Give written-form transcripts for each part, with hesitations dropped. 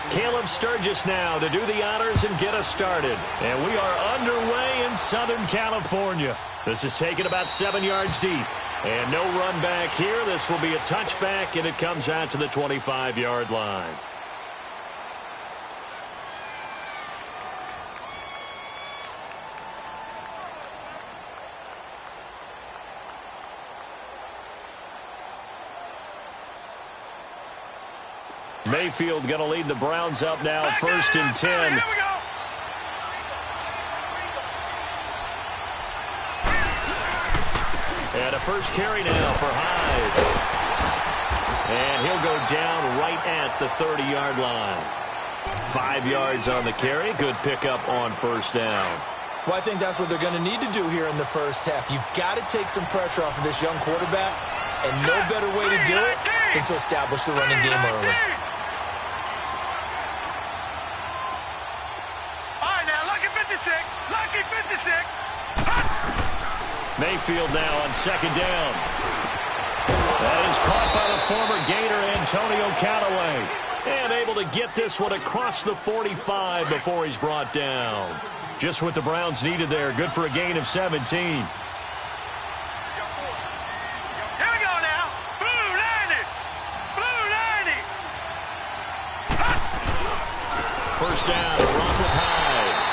Caleb Sturgis now to do the honors and get us started. And we are underway in Southern California. This is taken about 7 yards deep. And no run back here. This will be a touchback, and it comes out to the 25-yard line. Mayfield going to lead the Browns up now, 1st and 10. And a first carry now for Hyde. And he'll go down right at the 30-yard line. 5 yards on the carry. Good pickup on 1st down. Well, I think that's what they're going to need to do here in the first half. You've got to take some pressure off of this young quarterback, and no better way to do it than to establish the running game early. Lucky 56. Mayfield now on 2nd down. That is caught by the former Gator Antonio Callaway. And able to get this one across the 45 before he's brought down. Just what the Browns needed there. Good for a gain of 17. Here we go now. Blue 90. Blue 90. 1st down, Rock with Hyde.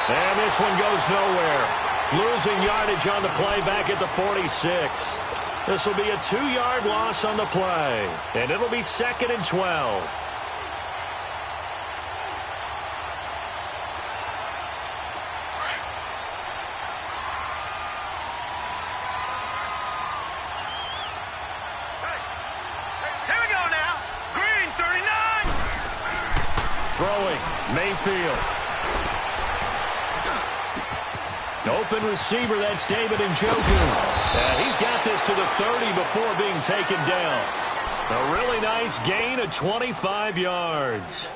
And this one goes nowhere. Losing yardage on the play back at the 46. This will be a 2-yard loss on the play. And it'll be 2nd and 12. Here we go now. Green 39. Throwing, Mayfield. Open receiver, that's David Njoku. He's got this to the 30 before being taken down. A really nice gain of 25 yards.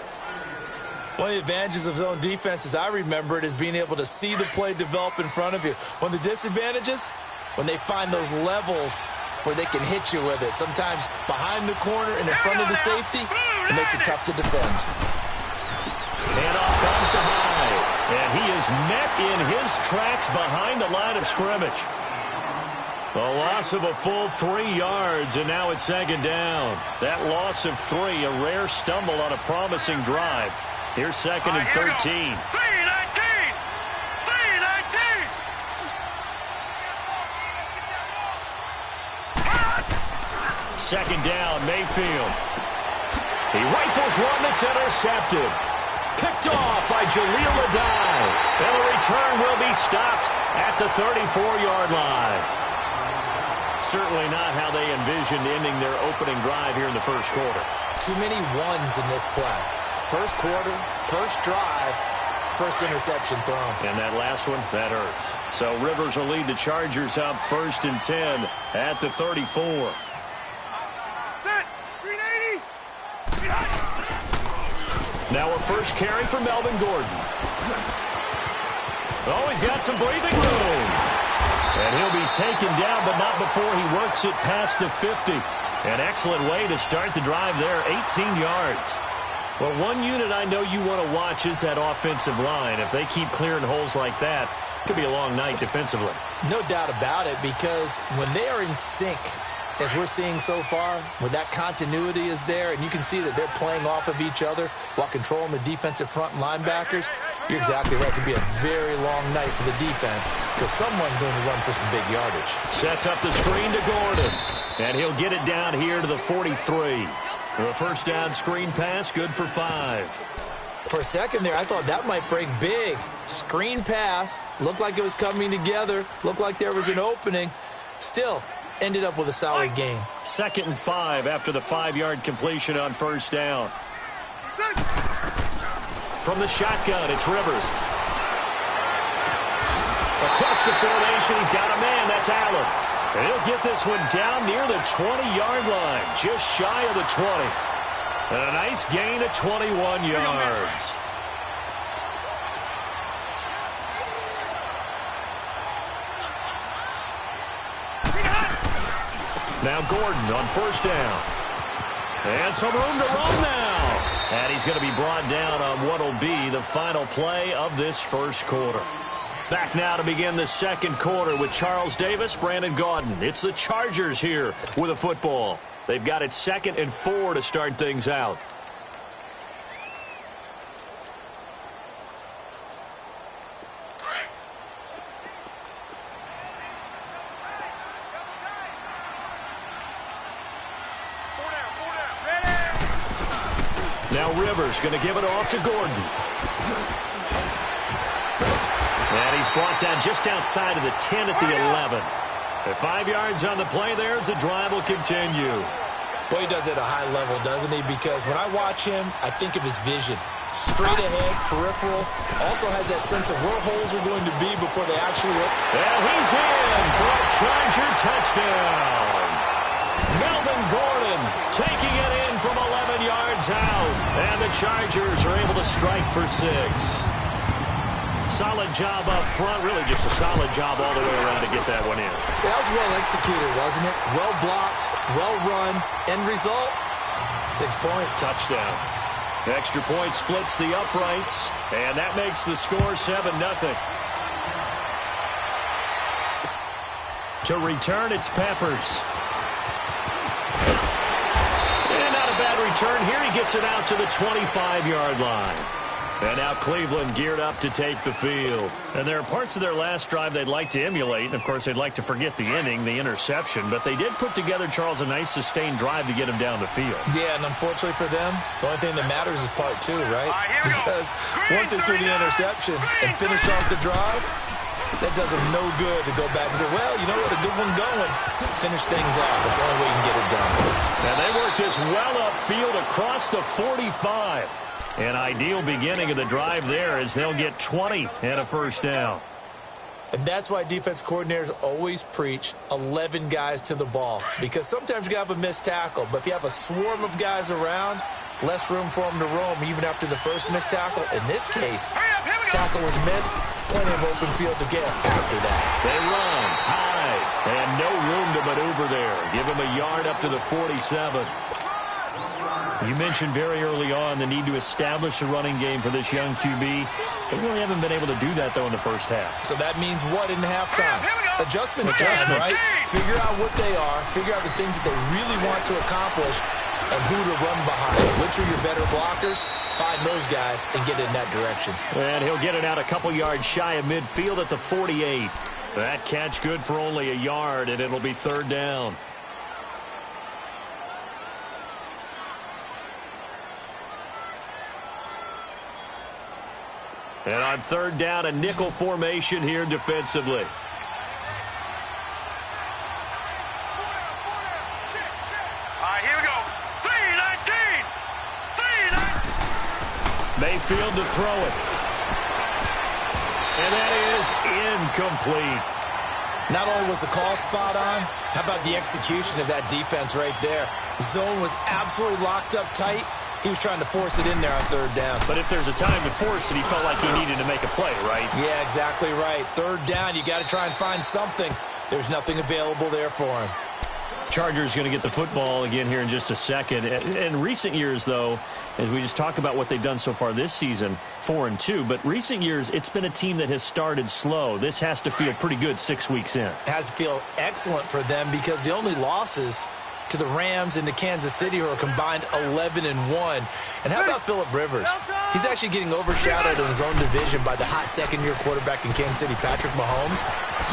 One of the advantages of zone defense, as I remember it, is being able to see the play develop in front of you. One of the disadvantages, when they find those levels where they can hit you with it. Sometimes behind the corner and in front of the safety, it makes it tough to defend. And off comes to Hyde. And he is met in his tracks behind the line of scrimmage. A loss of a full 3 yards, and now it's 2nd down. That loss of 3, a rare stumble on a promising drive. Here's 2nd and 13. 319. 319. 2nd down, Mayfield. He rifles one that's intercepted. Picked off by Jaleel Adai. And the return will be stopped at the 34-yard line. Certainly not how they envisioned ending their opening drive here in the first quarter. Too many ones in this play. First quarter, first drive, first interception thrown. And that last one, that hurts. So Rivers will lead the Chargers up 1st and 10 at the 34. Set. 380. Now a first carry for Melvin Gordon. Oh, he's got some breathing room. And he'll be taken down, but not before he works it past the 50. An excellent way to start the drive there, 18 yards. Well, one unit I know you want to watch is that offensive line. If they keep clearing holes like that, it could be a long night defensively. No doubt about it, because when they are in sync, as we're seeing so far, when that continuity is there, and you can see that they're playing off of each other while controlling the defensive front linebackers, you're exactly right. It could be a very long night for the defense because someone's going to run for some big yardage. Sets up the screen to Gordon, and he'll get it down here to the 43. The first down screen pass, good for 5. For a second there, I thought that might break big. Screen pass, looked like it was coming together, looked like there was an opening. Still, ended up with a solid gain. 2nd and 5 after the 5-yard completion on first down. From the shotgun, it's Rivers. Across the formation, he's got a man. That's Allen. And he'll get this one down near the 20-yard line, just shy of the 20. And a nice gain of 21 yards. Now Gordon on first down. And some room to run now. And he's going to be brought down on what will be the final play of this first quarter. Back now to begin the second quarter with Charles Davis, Brandon Gaudin. It's the Chargers here with a football. They've got it 2nd and 4 to start things out. Now Rivers going to give it off to Gordon. And he's brought down just outside of the 10 at the 11. At 5 yards on the play there as the drive will continue. Boy, he does it at a high level, doesn't he? Because when I watch him, I think of his vision. Straight ahead, peripheral. Also has that sense of where holes are going to be before they actually open. And he's in for a Charger touchdown. Melvin Gordon taking it in from 11 yards out. And the Chargers are able to strike for 6. Solid job up front. Really just a solid job all the way around to get that one in. That was well executed, wasn't it? Well blocked, well run. End result, 6 points. Touchdown. Extra point splits the uprights. And that makes the score 7-0. To return, it's Peppers. And not a bad return here. He gets it out to the 25-yard line. And now Cleveland geared up to take the field. And there are parts of their last drive they'd like to emulate. And, of course, they'd like to forget the inning, the interception. But they did put together, Charles, a nice sustained drive to get him down the field. Yeah, and unfortunately for them, the only thing that matters is part 2, right? Because once they threw the interception and finished off the drive, that does them no good to go back and say, well, you know what, a good one going. Finish things off. That's the only way you can get it done. And they work this well upfield across the 45. An ideal beginning of the drive there as they'll get 20 and a first down. And that's why defense coordinators always preach 11 guys to the ball. Because sometimes you have a missed tackle, but if you have a swarm of guys around, less room for them to roam even after the first missed tackle. In this case, tackle was missed, plenty of open field to get after that. They run high and no room to maneuver there. Give him a yard up to the 47. You mentioned very early on the need to establish a running game for this young QB. They really haven't been able to do that, though, in the first half. So that means what in halftime? Adjustments time, right? Figure out what they are, figure out the things that they really want to accomplish, and who to run behind. Which are your better blockers? Find those guys and get in that direction. And he'll get it out a couple yards shy of midfield at the 48. That catch good for only a yard, and it'll be 3rd down. And on 3rd down, a nickel formation here defensively. Here we go. 3-19. Mayfield to throw it. And that is incomplete. Not only was the call spot on, how about the execution of that defense right there? Zone was absolutely locked up tight. He was trying to force it in there on 3rd down. But if there's a time to force it, he felt like he needed to make a play, right? Yeah, exactly right. 3rd down, you got to try and find something. There's nothing available there for him. Chargers going to get the football again here in just a second. In recent years, though, as we just talk about what they've done so far this season, 4-2, but recent years, it's been a team that has started slow. This has to feel pretty good 6 weeks in. It has to feel excellent for them because the only losses to the Rams and to Kansas City, who are combined 11-1. And how about Phillip Rivers? He's actually getting overshadowed in his own division by the hot second-year quarterback in Kansas City, Patrick Mahomes.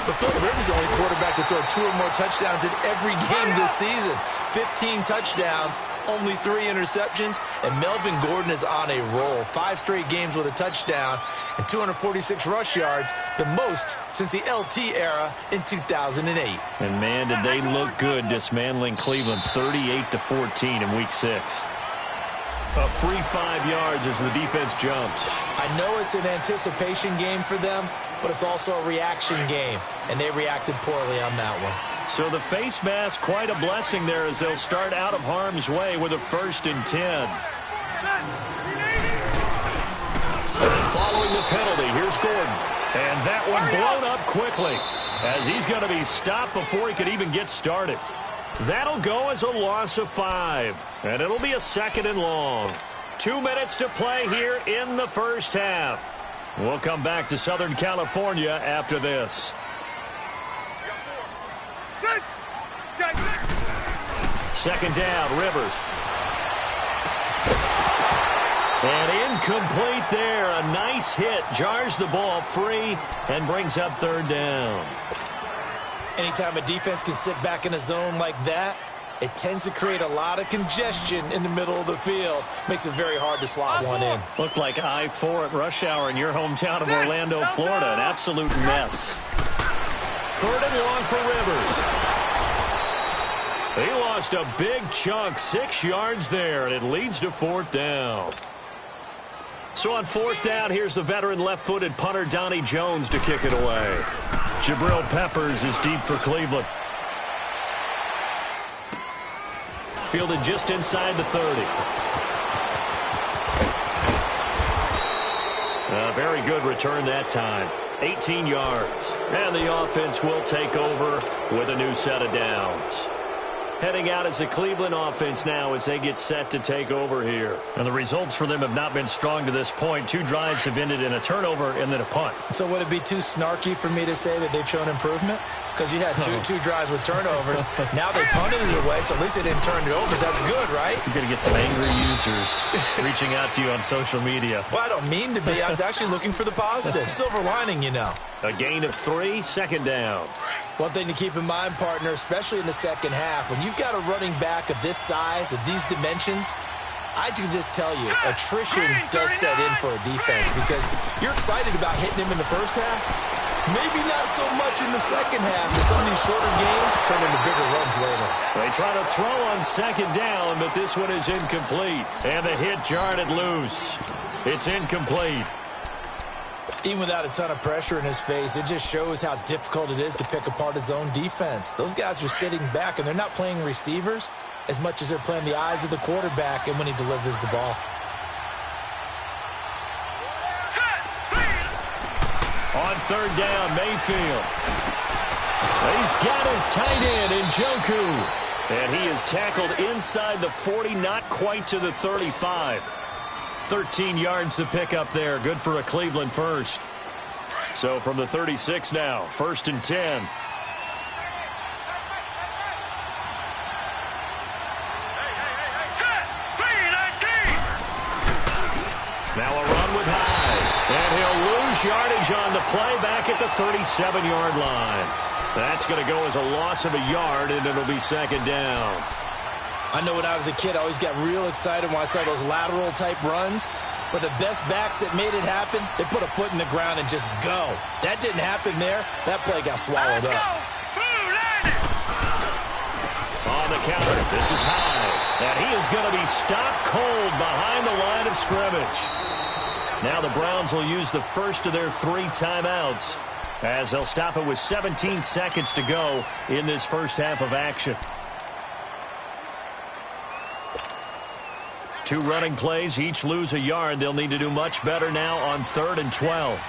But Phillip Rivers is the only quarterback to throw 2 or more touchdowns in every game this season. 15 touchdowns, only 3 interceptions, and Melvin Gordon is on a roll. 5 straight games with a touchdown and 246 rush yards, the most since the LT era in 2008. And, man, did they look good dismantling Cleveland 38-14 in Week 6. A free 5 yards as the defense jumps. I know it's an anticipation game for them, but it's also a reaction game, and they reacted poorly on that one. So the face mask, quite a blessing there as they'll start out of harm's way with a 1st and 10. Following the penalty, here's Gordon. And that one blown up quickly as he's going to be stopped before he could even get started. That'll go as a loss of 5, and it'll be a 2nd and long. 2 minutes to play here in the first half. We'll come back to Southern California after this. Second down, Rivers. And incomplete there. A nice hit. Jars the ball free and brings up third down. Anytime a defense can sit back in a zone like that, it tends to create a lot of congestion in the middle of the field. Makes it very hard to slot one in. Looked like I-4 at rush hour in your hometown of Orlando, Florida. An absolute mess. Third and long for Rivers. He lost a big chunk, 6 yards there, and it leads to fourth down. So on fourth down, here's the veteran left-footed punter Donnie Jones to kick it away. Jabril Peppers is deep for Cleveland. Fielded just inside the 30. A very good return that time. 18 yards. And the offense will take over with a new set of downs. Heading out as the Cleveland offense now as they get set to take over here. And the results for them have not been strong to this point. 2 drives have ended in a turnover and then a punt. So would it be too snarky for me to say that they've shown improvement? Because you had two drives with turnovers. Now they punted it away, so at least they didn't turn it over. So that's good, right? You're going to get some angry users reaching out to you on social media. Well, I don't mean to be. I was actually looking for the positive. Silver lining, you know. A gain of 3, second down. One thing to keep in mind, partner, especially in the second half, when you've got a running back of this size, of these dimensions, I can just tell you, attrition does set in for a defense because you're excited about hitting him in the first half. Maybe not so much in the second half, but some of these shorter gains turn into bigger runs later. They try to throw on second down, but this one is incomplete. And the hit jarred it loose. It's incomplete. Even without a ton of pressure in his face, it just shows how difficult it is to pick apart his own defense. Those guys are sitting back, and they're not playing receivers as much as they're playing the eyes of the quarterback and when he delivers the ball. On third down, Mayfield. He's got his tight end, Njoku. And he is tackled inside the 40, not quite to the 35. 13 yards to pick up there. Good for a Cleveland first. So from the 36 now, 1st and 10. Now a run with Hyde. And he'll lose yardage on the play back at the 37-yard line. That's going to go as a loss of a yard, and it'll be second down. I know when I was a kid, I always got real excited when I saw those lateral-type runs. But the best backs that made it happen, they put a foot in the ground and just go. That didn't happen there. That play got swallowed up. On the counter, this is Hyde. And he is going to be stopped cold behind the line of scrimmage. Now the Browns will use the first of their 3 timeouts as they'll stop it with 17 seconds to go in this first half of action. 2 running plays, each lose a yard. They'll need to do much better now on 3rd and 12.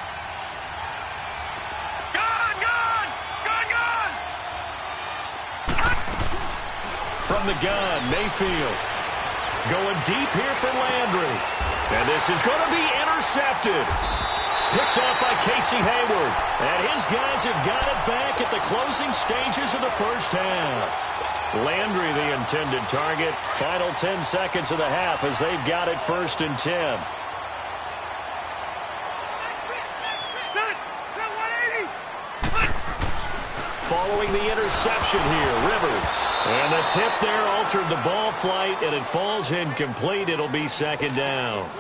From the gun, Mayfield. Going deep here for Landry. And this is going to be intercepted. Picked off by Casey Hayward. And his guys have got it back at the closing stages of the first half. Landry, the intended target. Final 10 seconds of the half as they've got it 1st and 10. Following the interception here, Rivers. And the tip there altered the ball flight, and it falls incomplete. It'll be second down.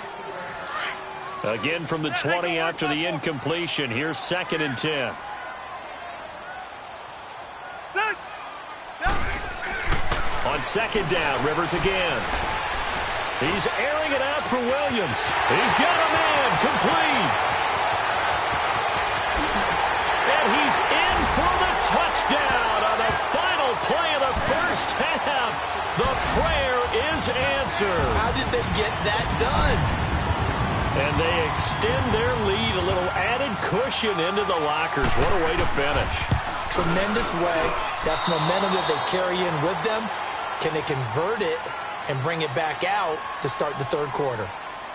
Again from the 20 after the incompletion. Here's 2nd and 10. On second down, Rivers again. He's airing it out for Williams. He's got a man complete. And he's in for the touchdown on the final play of the first half. The prayer is answered. How did they get that done? And they extend their lead, a little added cushion into the lockers. What a way to finish. Tremendous way. That's momentum that they carry in with them. Can they convert it and bring it back out to start the third quarter.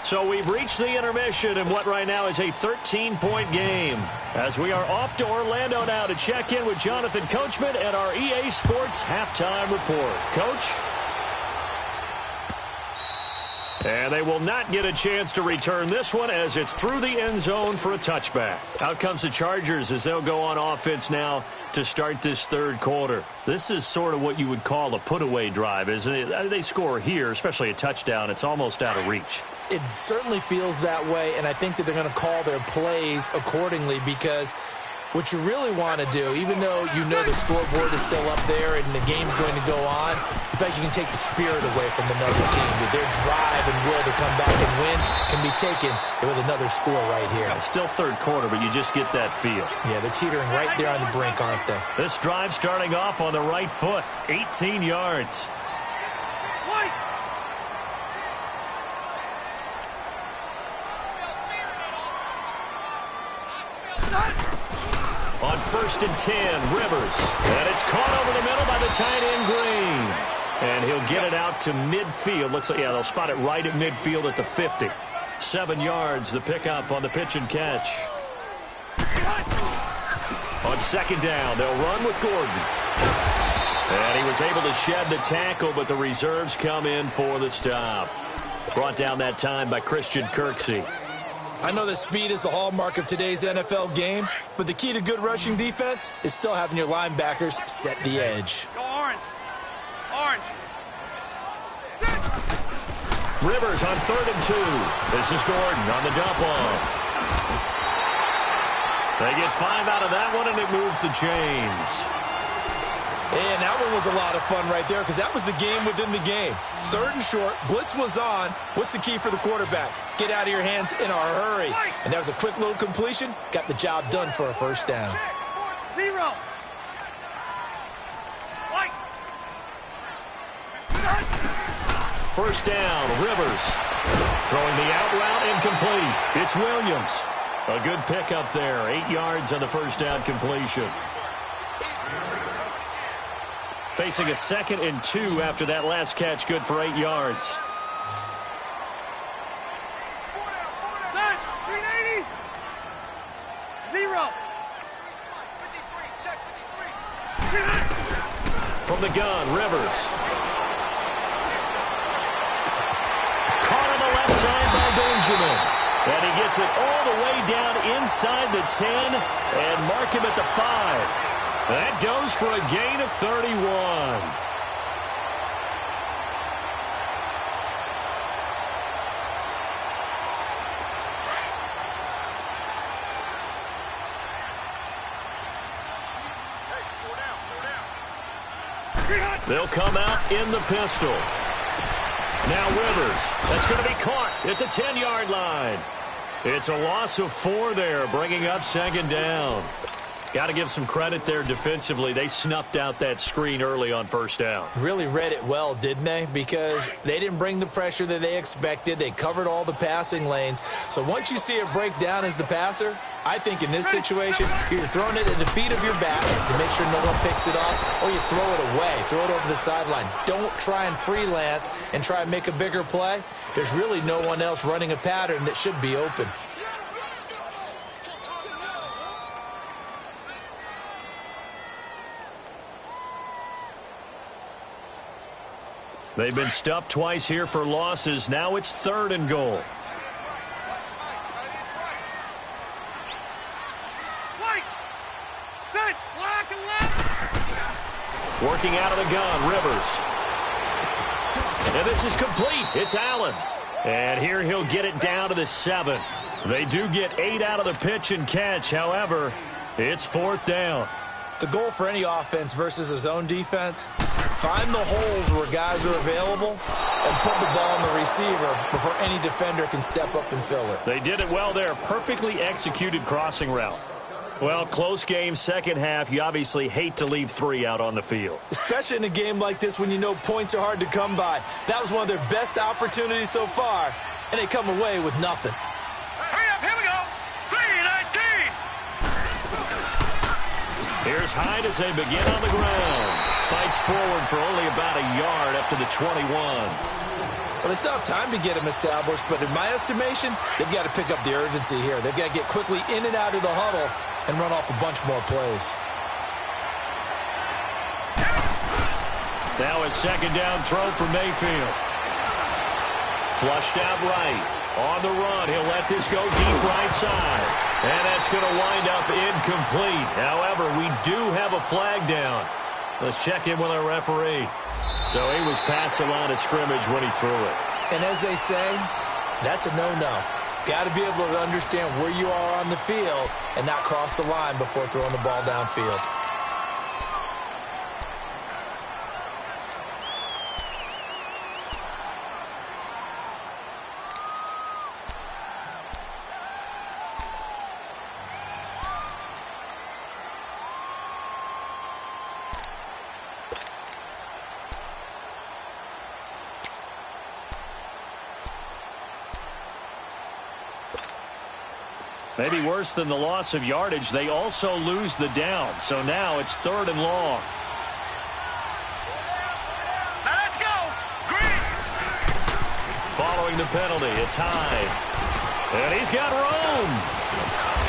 So we've reached the intermission in what right now is a 13-point game. As we are off to Orlando now to check in with Jonathan Coachman and our EA Sports halftime report. Coach? And they will not get a chance to return this one as it's through the end zone for a touchback. Out comes the Chargers as they'll go on offense now to start this third quarter. This is sort of what you would call a put-away drive, isn't it? They score here, especially a touchdown. It's almost out of reach. It certainly feels that way, and I think that they're going to call their plays accordingly because what you really want to do, even though you know the scoreboard is still up there and the game's going to go on, in fact, you can take the spirit away from another team. With their drive and will to come back and win can be taken with another score right here. Yeah, still third quarter, but you just get that feel. Yeah, they're teetering right there on the brink, aren't they? This drive starting off on the right foot, 18 yards. On 1st and 10, Rivers. And it's caught over the middle by the tight end, Green. And he'll get it out to midfield. Looks like, yeah, they'll spot it right at midfield at the 50. 7 yards, the pickup on the pitch and catch. On 2nd down, they'll run with Gordon. And he was able to shed the tackle, but the reserves come in for the stop. Brought down that time by Christian Kirksey. I know that speed is the hallmark of today's NFL game, but the key to good rushing defense is still having your linebackers set the edge. Go orange. Orange. Rivers on 3rd and 2. This is Gordon on the dump off. They get 5 out of that one, and it moves the chains. And that one was a lot of fun right there because that was the game within the game. 3rd and short, blitz was on. What's the key for the quarterback? Get out of your hands in a hurry. And that was a quick little completion. Got the job done for a first down. 0. White. First down, Rivers. Throwing the out route incomplete. It's Williams. A good pickup there. 8 yards on the first down completion. Facing a 2nd and 2 after that last catch, good for 8 yards. 380. 0. From the gun, Rivers. Caught on the left side by Benjamin. And he gets it all the way down inside the 10 and mark him at the 5. That goes for a gain of 31. They'll come out in the pistol. Now Rivers. That's going to be caught at the 10-yard line. It's a loss of 4 there, bringing up 2nd down. Got to give some credit there defensively. They snuffed out that screen early on 1st down. Really read it well, didn't they? Because they didn't bring the pressure that they expected. They covered all the passing lanes. So once you see it break down as the passer, I think in this situation, you're throwing it at the feet of your back to make sure no one picks it off, or you throw it away, throw it over the sideline. Don't try and freelance and try and make a bigger play. There's really no one else running a pattern that should be open. They've been stuffed twice here for losses. Now it's 3rd and goal. White. Set. Black and left. Working out of the gun, Rivers. And this is complete. It's Allen. And here he'll get it down to the 7. They do get 8 out of the pitch and catch. However, it's 4th down. The goal for any offense versus a zone defense, find the holes where guys are available and put the ball on the receiver before any defender can step up and fill it. They did it well there. Perfectly executed crossing route. Well, close game, second half. You obviously hate to leave 3 out on the field. Especially in a game like this when you know points are hard to come by. That was one of their best opportunities so far, and they come away with nothing. Hurry up, here we go. 3:19. Here's Hyde as they begin on the ground. Fights forward for only about a yard up to the 21. Well, they still have time to get him established, but in my estimation, they've got to pick up the urgency here. They've got to get quickly in and out of the huddle and run off a bunch more plays. Now a second down throw for Mayfield. Flushed out right. On the run, he'll let this go deep right side. And that's going to wind up incomplete. However, we do have a flag down. Let's check in with our referee. So he was past the line of scrimmage when he threw it. And as they say, that's a no-no. Got to be able to understand where you are on the field and not cross the line before throwing the ball downfield. Maybe worse than the loss of yardage, they also lose the down. So now it's 3rd and long. Now let's go. Green. Following the penalty, it's Hyde. And he's got room.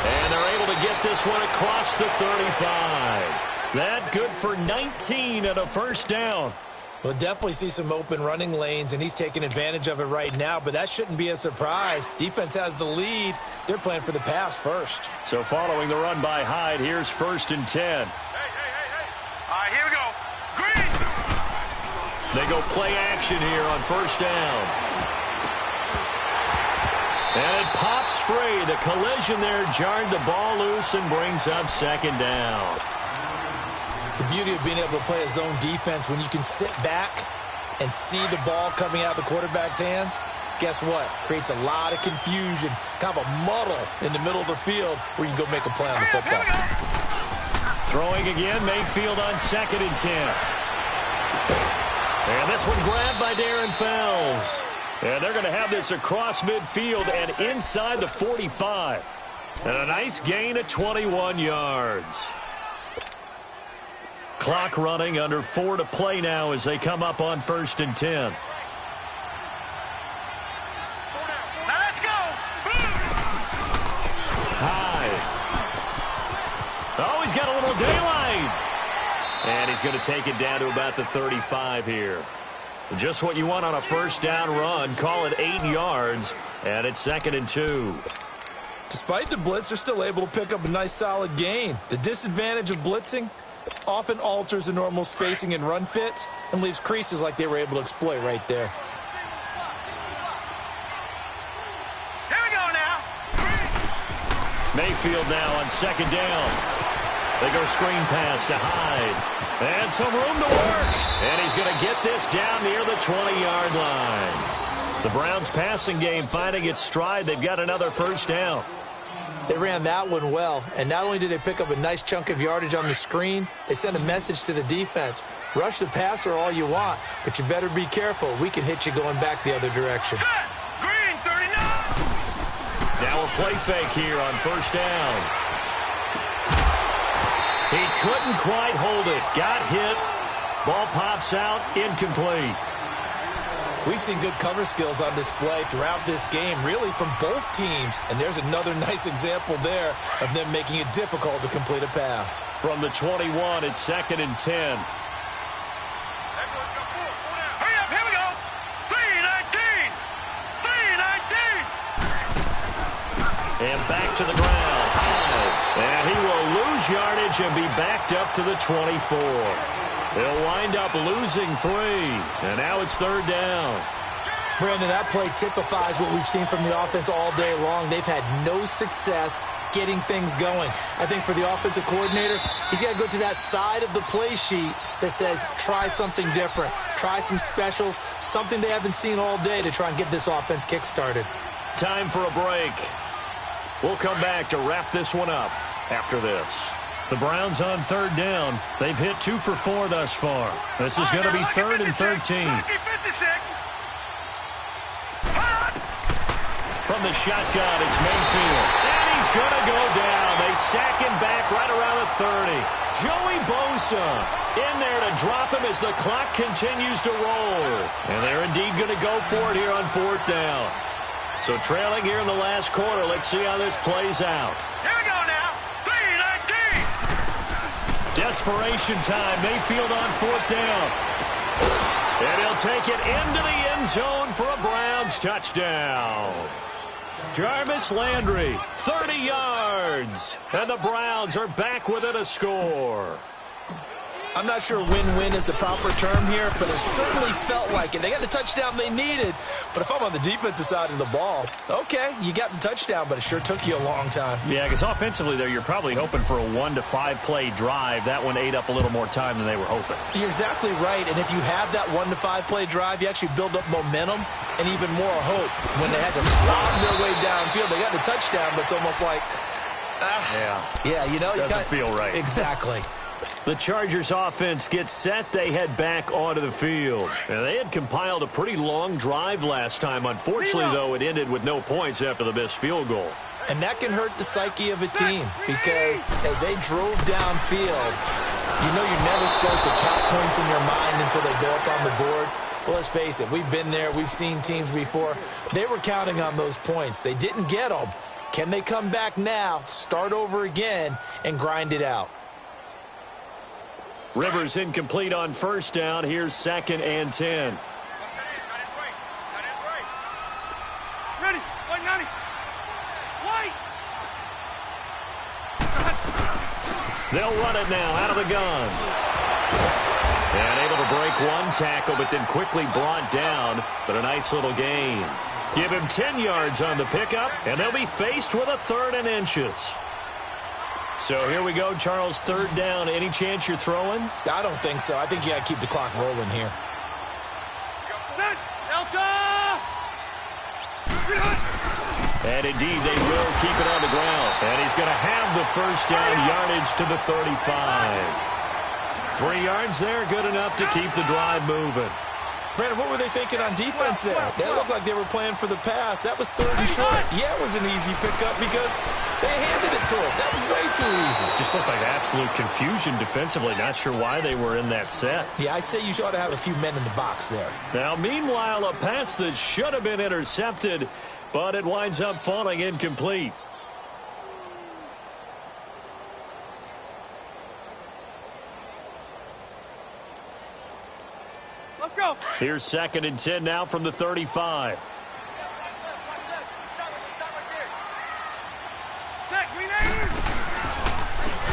And they're able to get this one across the 35. That good for 19 and a first down. We'll definitely see some open running lanes, and he's taking advantage of it right now, but that shouldn't be a surprise. Defense has the lead. They're playing for the pass first. So following the run by Hyde, here's 1st and 10. Hey. All right, here we go. Green. They go play action here on 1st down. And it pops free. The collision there jarred the ball loose and brings up 2nd down. The beauty of being able to play a zone defense when you can sit back and see the ball coming out of the quarterback's hands, guess what? Creates a lot of confusion, kind of a muddle in the middle of the field where you can go make a play on the football. Throwing again, Mayfield on 2nd and 10. And this one grabbed by Darren Fells. And they're going to have this across midfield and inside the 45. And a nice gain of 21 yards. Clock running, under 4 to play now as they come up on 1st and 10. Now let's go. Hyde. Oh, he's got a little daylight. And he's going to take it down to about the 35 here. Just what you want on a 1st down run. Call it 8 yards, and it's 2nd and 2. Despite the blitz, they're still able to pick up a nice solid gain. The disadvantage of blitzing often alters the normal spacing and run fits and leaves creases like they were able to exploit right there. Here we go now. Mayfield now on 2nd down. They go screen pass to Hyde. And some room to work. And he's going to get this down near the 20-yard line. The Browns passing game finding its stride. They've got another 1st down. They ran that one well, and not only did they pick up a nice chunk of yardage on the screen, they sent a message to the defense. Rush the passer all you want, but you better be careful. We can hit you going back the other direction. Set. Green 39. Now a play fake here on 1st down. He couldn't quite hold it. Got hit. Ball pops out. Incomplete. We've seen good cover skills on display throughout this game, really from both teams. And there's another nice example there of them making it difficult to complete a pass. From the 21, it's 2nd and 10. Hurry up, here we go. 319. 319. And back to the ground. And he will lose yardage and be backed up to the 24. They'll wind up losing 3. And now it's 3rd down. Brandon, that play typifies what we've seen from the offense all day long. They've had no success getting things going. I think for the offensive coordinator, he's got to go to that side of the play sheet that says, try something different. Try some specials, something they haven't seen all day to try and get this offense kick-started. Time for a break. We'll come back to wrap this one up after this. The Browns on 3rd down. They've hit 2 for 4 thus far. This is going to be 3rd and 13. From the shotgun, it's Mayfield. And he's going to go down. They sack him back right around the 30. Joey Bosa in there to drop him as the clock continues to roll. And they're indeed going to go for it here on 4th down. So trailing here in the last quarter. Let's see how this plays out. Here we go now. 3:19. Desperation time. Mayfield on 4th down. And he'll take it into the end zone for a Browns touchdown. Jarvis Landry, 30 yards. And the Browns are back within a score. I'm not sure win-win is the proper term here, but it certainly felt like it. They got the touchdown they needed, but if I'm on the defensive side of the ball, okay, you got the touchdown, but it sure took you a long time. Yeah, because offensively there, you're probably hoping for a 1 to 5 play drive. That one ate up a little more time than they were hoping. You're exactly right, and if you have that 1 to 5 play drive, you actually build up momentum and even more hope. When they had to slob their way downfield, they got the touchdown, but it's almost like, yeah, you know, doesn't feel right. Exactly. The Chargers offense gets set. They head back onto the field. And they had compiled a pretty long drive last time. Unfortunately, though, it ended with no points after the missed field goal. And that can hurt the psyche of a team because as they drove downfield, you know you're never supposed to count points in your mind until they go up on the board. Well, let's face it, we've been there. We've seen teams before. They were counting on those points. They didn't get them. Can they come back now, start over again, and grind it out? Rivers incomplete on 1st down. Here's 2nd and 10. Ready. White 90. White. They'll run it now out of the gun. And able to break one tackle, but then quickly brought down. But a nice little gain. Give him 10 yards on the pickup, and they'll be faced with a 3rd and inches. So here we go, Charles, 3rd down. Any chance you're throwing? I don't think so. I think you got to keep the clock rolling here. Set. Delta. And indeed, they will keep it on the ground. And he's going to have the 1st down, yardage to the 35. 3 yards there, good enough to keep the drive moving. Brandon, what were they thinking on defense there? They looked like they were playing for the pass. That was 3rd and short. Yeah, it was an easy pickup because they handed it to him. That was way too easy. Just looked like absolute confusion defensively. Not sure why they were in that set. Yeah, I'd say you ought to have a few men in the box there. Now, meanwhile, a pass that should have been intercepted, but it winds up falling incomplete. Let's go. Here's 2nd and 10 now from the 35.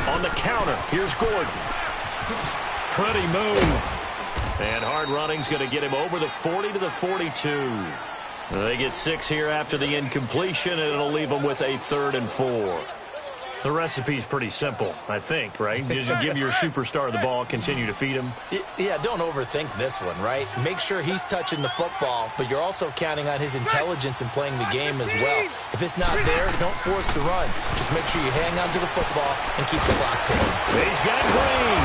On the counter, here's Gordon. Pretty move. And hard running's going to get him over the 40 to the 42. They get 6 here after the incompletion, and it'll leave them with a 3rd and 4. The recipe's pretty simple, I think, right? Just give your superstar the ball, continue to feed him. Yeah, don't overthink this one, right? Make sure he's touching the football, but you're also counting on his intelligence in playing the game as well. If it's not there, don't force the run. Just make sure you hang on to the football and keep the clock ticking. He's got Green.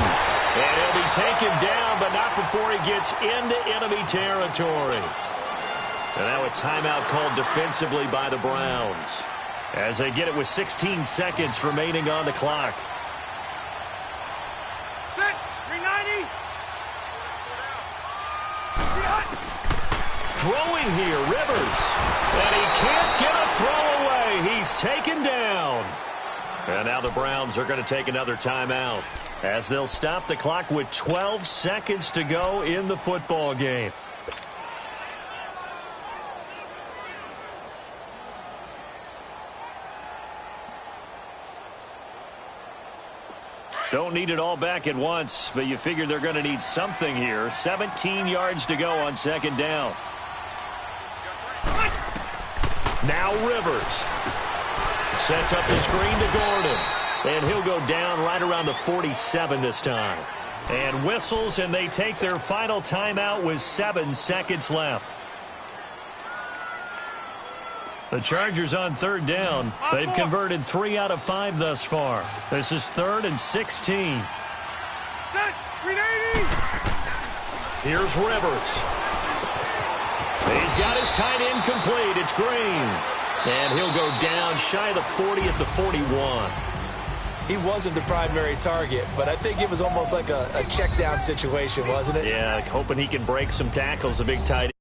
And he'll be taken down, but not before he gets into enemy territory. And now a timeout called defensively by the Browns, as they get it with 16 seconds remaining on the clock. Set. 390. Throwing here, Rivers. And he can't get a throw away. He's taken down. And now the Browns are going to take another timeout, as they'll stop the clock with 12 seconds to go in the football game. Don't need it all back at once, but you figure they're going to need something here. 17 yards to go on 2nd down. Now Rivers sets up the screen to Gordon, and he'll go down right around the 47 this time. And whistles, and they take their final timeout with 7 seconds left. The Chargers on 3rd down. They've converted 3 out of 5 thus far. This is 3rd and 16. Set. 380. Here's Rivers. He's got his tight end complete. It's Green. And he'll go down shy of the 40 at the 41. He wasn't the primary target, but I think it was almost like a check down situation, wasn't it? Yeah, hoping he can break some tackles, a big tight end.